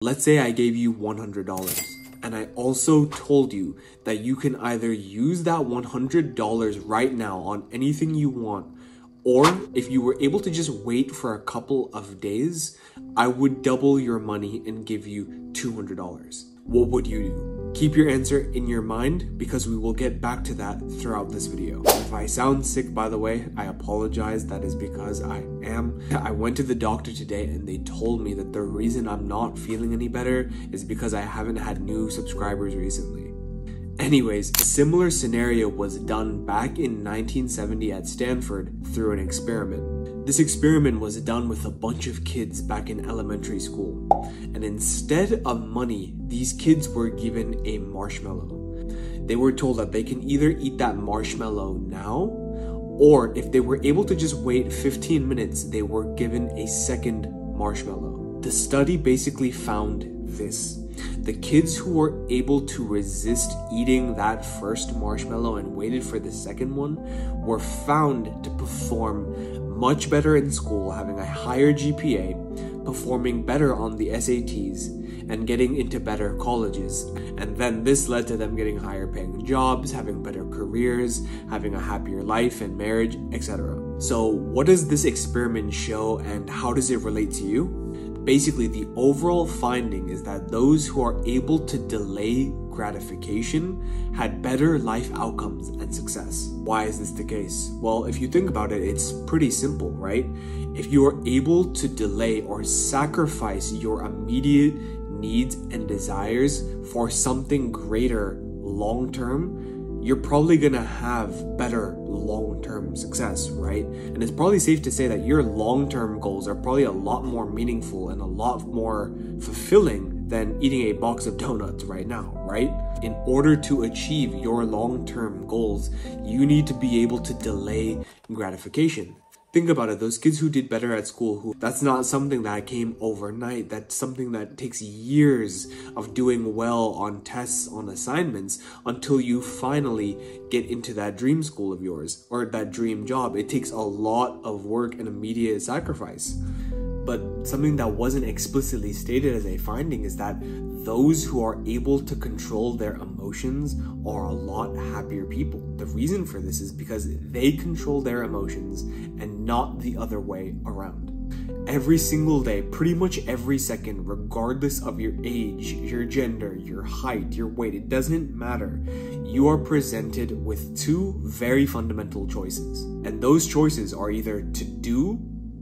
Let's say I gave you $100 and I also told you that you can either use that $100 right now on anything you want, or if you were able to just wait for a couple of days, I would double your money and give you $200. What would you do? Keep your answer in your mind because we will get back to that throughout this video. If I sound sick, by the way, I apologize. That is because I am. I went to the doctor today and they told me that the reason I'm not feeling any better is because I haven't had new subscribers recently. Anyways, a similar scenario was done back in 1970 at Stanford through an experiment. This experiment was done with a bunch of kids back in elementary school. And instead of money, these kids were given a marshmallow. They were told that they can either eat that marshmallow now, or if they were able to just wait 15 minutes, they were given a second marshmallow. The study basically found this. The kids who were able to resist eating that first marshmallow and waited for the second one were found to perform much better in school, having a higher GPA, performing better on the SATs, and getting into better colleges. And then this led to them getting higher paying jobs, having better careers, having a happier life and marriage, etc. So what does this experiment show and how does it relate to you? Basically, the overall finding is that those who are able to delay gratification had better life outcomes and success. Why is this the case? Well, if you think about it, it's pretty simple, right? If you are able to delay or sacrifice your immediate needs and desires for something greater long-term, you're probably gonna have better long-term success, right? And it's probably safe to say that your long-term goals are probably a lot more meaningful and a lot more fulfilling than eating a box of donuts right now, right? In order to achieve your long-term goals, you need to be able to delay gratification. Think about it, those kids who did better at school, that's not something that came overnight. That's something that takes years of doing well on tests, on assignments, until you finally get into that dream school of yours or that dream job. It takes a lot of work and immediate sacrifice. But something that wasn't explicitly stated as a finding is that those who are able to control their emotions are a lot happier people. The reason for this is because they control their emotions and not the other way around. Every single day, pretty much every second, regardless of your age, your gender, your height, your weight, it doesn't matter. You are presented with two very fundamental choices. And those choices are either to do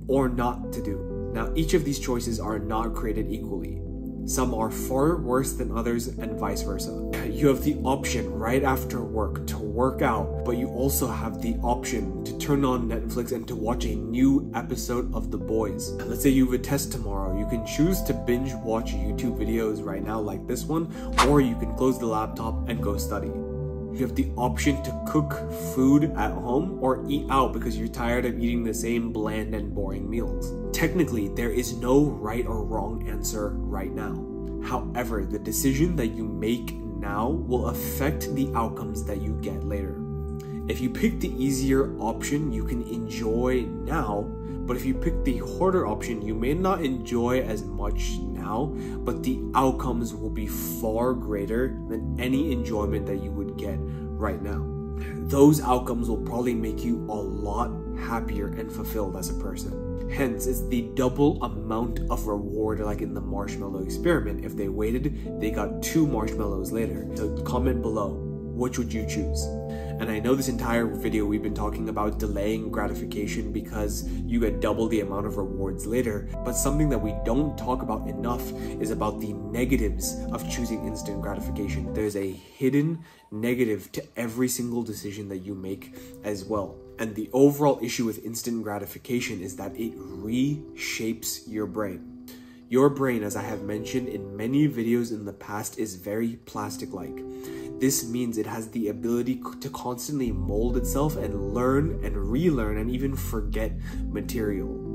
or not to do. Now, each of these choices are not created equally. Some are far worse than others and vice versa. You have the option right after work to work out, but you also have the option to turn on Netflix and to watch a new episode of The Boys. Let's say you have a test tomorrow. You can choose to binge watch YouTube videos right now like this one, or you can close the laptop and go study. You have the option to cook food at home or eat out because you're tired of eating the same bland and boring meals. Technically, there is no right or wrong answer right now. However, the decision that you make now will affect the outcomes that you get later. If you pick the easier option, you can enjoy now, but if you pick the harder option, you may not enjoy as much now, but the outcomes will be far greater than any enjoyment that you would get right now. Those outcomes will probably make you a lot happier and fulfilled as a person. Hence, it's the double amount of reward like in the marshmallow experiment. If they waited, they got 2 marshmallows later. So comment below, which would you choose? And I know this entire video we've been talking about delaying gratification because you get double the amount of rewards later, but something that we don't talk about enough is about the negatives of choosing instant gratification. There's a hidden negative to every single decision that you make as well. And the overall issue with instant gratification is that it reshapes your brain. Your brain, as I have mentioned in many videos in the past, is very plastic-like. This means it has the ability to constantly mold itself and learn and relearn and even forget material.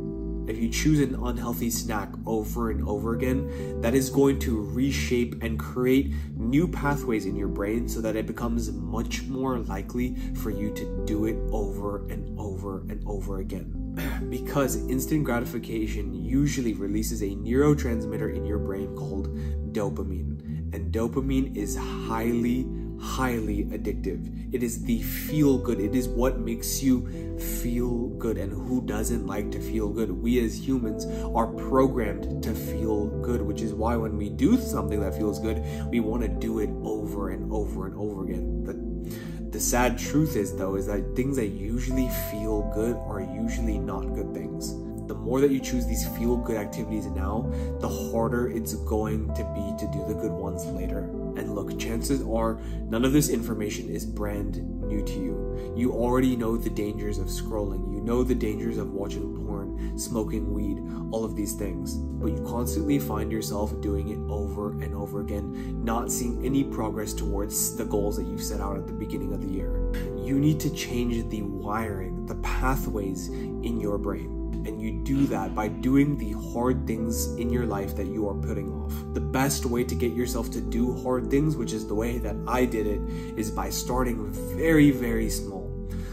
If you choose an unhealthy snack over and over again, that is going to reshape and create new pathways in your brain so that it becomes much more likely for you to do it over and over and over again. because instant gratification usually releases a neurotransmitter in your brain called dopamine. And dopamine is highly addictive. It is the feel good. It is what makes you feel good. And who doesn't like to feel good? We as humans are programmed to feel good, which is why when we do something that feels good, we want to do it over and over and over again. The sad truth is, though, is that things that usually feel good are usually not good things. The more that you choose these feel-good activities now, the harder it's going to be to do the good ones later. And look, chances are none of this information is brand new to you. You already know the dangers of scrolling. You know the dangers of watching porn, smoking weed, all of these things. But you constantly find yourself doing it over and over again, not seeing any progress towards the goals that you've set out at the beginning of the year. You need to change the wiring, the pathways in your brain. And you do that by doing the hard things in your life that you are putting off. The best way to get yourself to do hard things, which is the way that I did it, is by starting very small.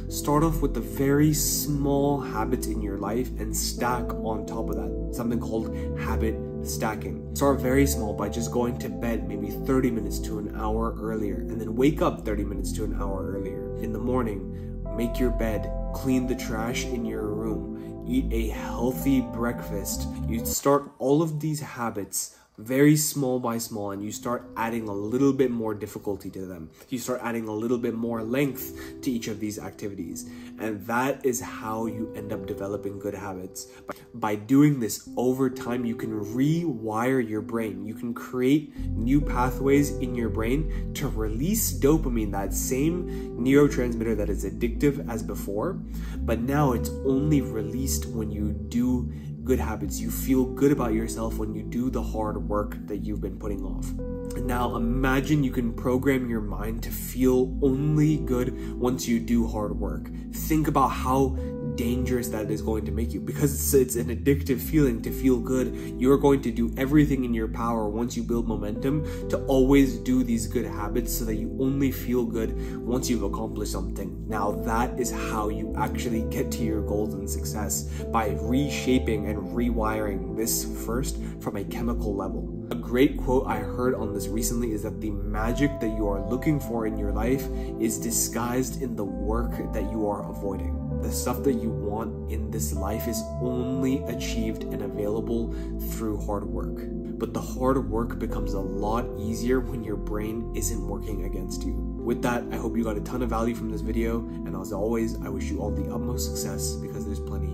Start off with the very small habits in your life and stack on top of that, something called habit stacking. Start very small by just going to bed maybe 30 minutes to an hour earlier, and then wake up 30 minutes to an hour earlier. In the morning, make your bed, clean the trash in your room, eat a healthy breakfast. You start all of these habits very small by small, and you start adding a little bit more difficulty to them. You start adding a little bit more length to each of these activities. And that is how you end up developing good habits. By doing this over time, you can rewire your brain. You can create new pathways in your brain to release dopamine, that same neurotransmitter that is addictive as before, but now it's only released when you do good habits. You feel good about yourself when you do the hard work that you've been putting off. Now imagine you can program your mind to feel only good once you do hard work. Think about how dangerous that is going to make you, because it's an addictive feeling to feel good. You're going to do everything in your power once you build momentum to always do these good habits so that you only feel good once you've accomplished something. Now that is how you actually get to your goals and success, by reshaping and rewiring this first from a chemical level. A great quote I heard on this recently is that the magic that you are looking for in your life is disguised in the work that you are avoiding. The stuff that you want in this life is only achieved and available through hard work. But the hard work becomes a lot easier when your brain isn't working against you. With that, I hope you got a ton of value from this video, and as always, I wish you all the utmost success, because there's plenty